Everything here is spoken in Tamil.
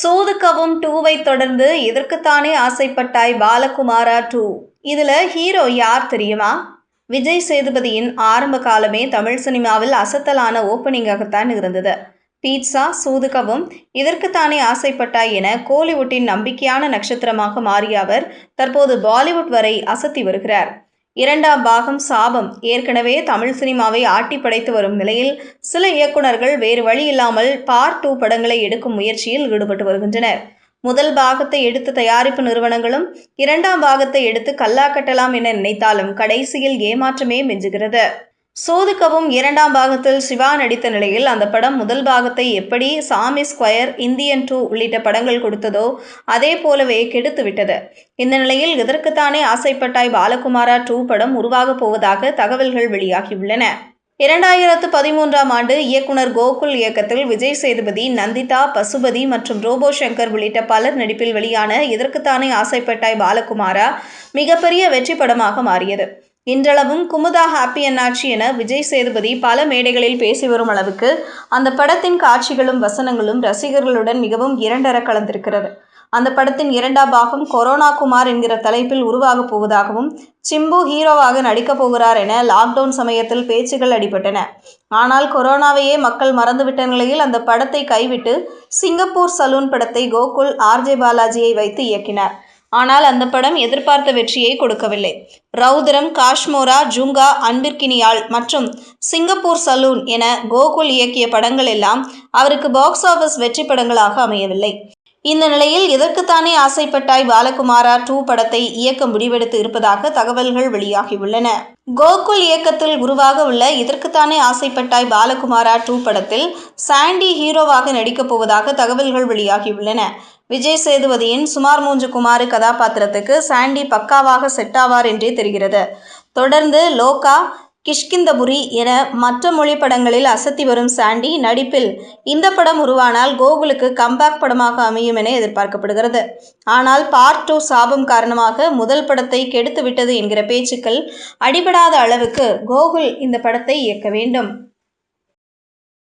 சூதுகவும் 2வை தொடர்ந்து இதற்குத்தானே ஆசைப்பட்டாய் பாலகுமாரா 2. இதுல ஹீரோ யார் தெரியுமா? விஜய் சேதுபதியின் ஆரம்ப காலமே தமிழ் சினிமாவில் அசத்தலான ஓப்பனிங்காகத்தான் இருந்தது. பீட்சா, சூதுகவும், இதற்குத்தானே ஆசைப்பட்டாய் என கோலிவுட்டின் நம்பிக்கையான நட்சத்திரமாக மாறிய அவர் தற்போது பாலிவுட் வரை அசத்தி வருகிறார். இரண்டாம் பாகம் சாபம் ஏற்கனவே தமிழ் சினிமாவை ஆட்டி படைத்து வரும் நிலையில் சில இயக்குநர்கள் வேறு வழி இல்லாமல் பார்ட் 2 படங்களை எடுக்கும் முயற்சியில் ஈடுபட்டு வருகின்றனர். முதல் பாகத்தை எடுத்து தயாரிப்பு நிறுவனங்களும் இரண்டாம் பாகத்தை எடுத்து கல்லா கட்டலாம் என நினைத்தாலும் கடைசியில் ஏமாற்றமே மிஞ்சுகிறது. சோதுக்கவும் இரண்டாம் பாகத்தில் சிவா நடித்த நிலையில் அந்த படம் முதல் பாகத்தை எப்படி சாமி ஸ்கொயர், இந்தியன் 2 உள்ளிட்ட படங்கள் கொடுத்ததோ அதே போலவே கெடுத்து விட்டது. இந்த நிலையில் இதற்குத்தானே ஆசைப்பட்டாய் பாலகுமாரா 2 படம் உருவாகப் போவதாக தகவல்கள் வெளியாகியுள்ளன. 2013ஆம் ஆண்டு இயக்குனர் கோகுல் இயக்கத்தில் விஜய் சேதுபதி, நந்திதா, பசுபதி மற்றும் ரோபோ சங்கர் உள்ளிட்ட பலர் நடிப்பில் வெளியான இதற்குத்தானே ஆசைப்பட்டாய் பாலகுமாரா மிகப்பெரிய வெற்றி படமாக மாறியது. இன்றளவும் குமுதா ஹாப்பி அண்ணாச்சி என விஜய் சேதுபதி பல மேடைகளில் பேசி வரும் அளவுக்கு அந்த படத்தின் காட்சிகளும் வசனங்களும் ரசிகர்களுடன் மிகவும் இரண்டர கலந்திருக்கிறது. அந்த படத்தின் இரண்டாம் பாகம் கொரோனா குமார் என்கிற தலைப்பில் உருவாகப் போவதாகவும், சிம்பு ஹீரோவாக நடிக்கப் போகிறார் என லாக்டவுன் சமயத்தில் பேச்சுகள் அடிபட்டன. ஆனால் கொரோனாவையே மக்கள் மறந்துவிட்ட நிலையில் அந்த படத்தை கைவிட்டு சிங்கப்பூர் சலூன் படத்தை கோகுல் ஆர்.ஜே. பாலாஜியை வைத்து இயக்கினார். ஆனால் அந்த படம் எதிர்பார்த்த வெற்றியை கொடுக்கவில்லை. ரவுதிரம், காஷ்மோரா, ஜூங்கா, அன்பிற்கினியாள் மற்றும் சிங்கப்பூர் சலூன் என கோகுல் இயக்கிய படங்கள் எல்லாம் அவருக்கு பாக்ஸ் ஆஃபீஸ் வெற்றி படங்களாக அமையவில்லை. இந்த நிலையில் இதற்குத்தானே ஆசைப்பட்டாய் பாலகுமாரா 2 படத்தை இயக்க முடிவெடுத்து இருப்பதாக தகவல்கள் வெளியாகியுள்ளன. கோகுல் இயக்கத்தில் உருவாக உள்ள இதற்குத்தானே ஆசைப்பட்டாய் பாலகுமாரா 2 படத்தில் சாண்டி ஹீரோவாக நடிக்கப் போவதாக தகவல்கள் வெளியாகியுள்ளன. விஜய் சேதுபதியின் சுமார் 3 குமாரி கதாபாத்திரத்துக்கு சாண்டி பக்காவாக செட் ஆவார் என்றே தெரிகிறது. தொடர்ந்து லோகா, கிஷ்கிந்தபுரி என மற்ற மொழி படங்களில் அசத்தி வரும் சாண்டி நடிப்பில் இந்த படம் உருவானால் கோகுலுக்கு கம்பேக் படமாக அமையும் என எதிர்பார்க்கப்படுகிறது. ஆனால் பார்ட் 2 சாபம் காரணமாக முதல் படத்தை கெடுத்து விட்டது என்கிற பேச்சுக்கள் அடிபடாத அளவுக்கு கோகுல் இந்த படத்தை இயக்க வேண்டும்.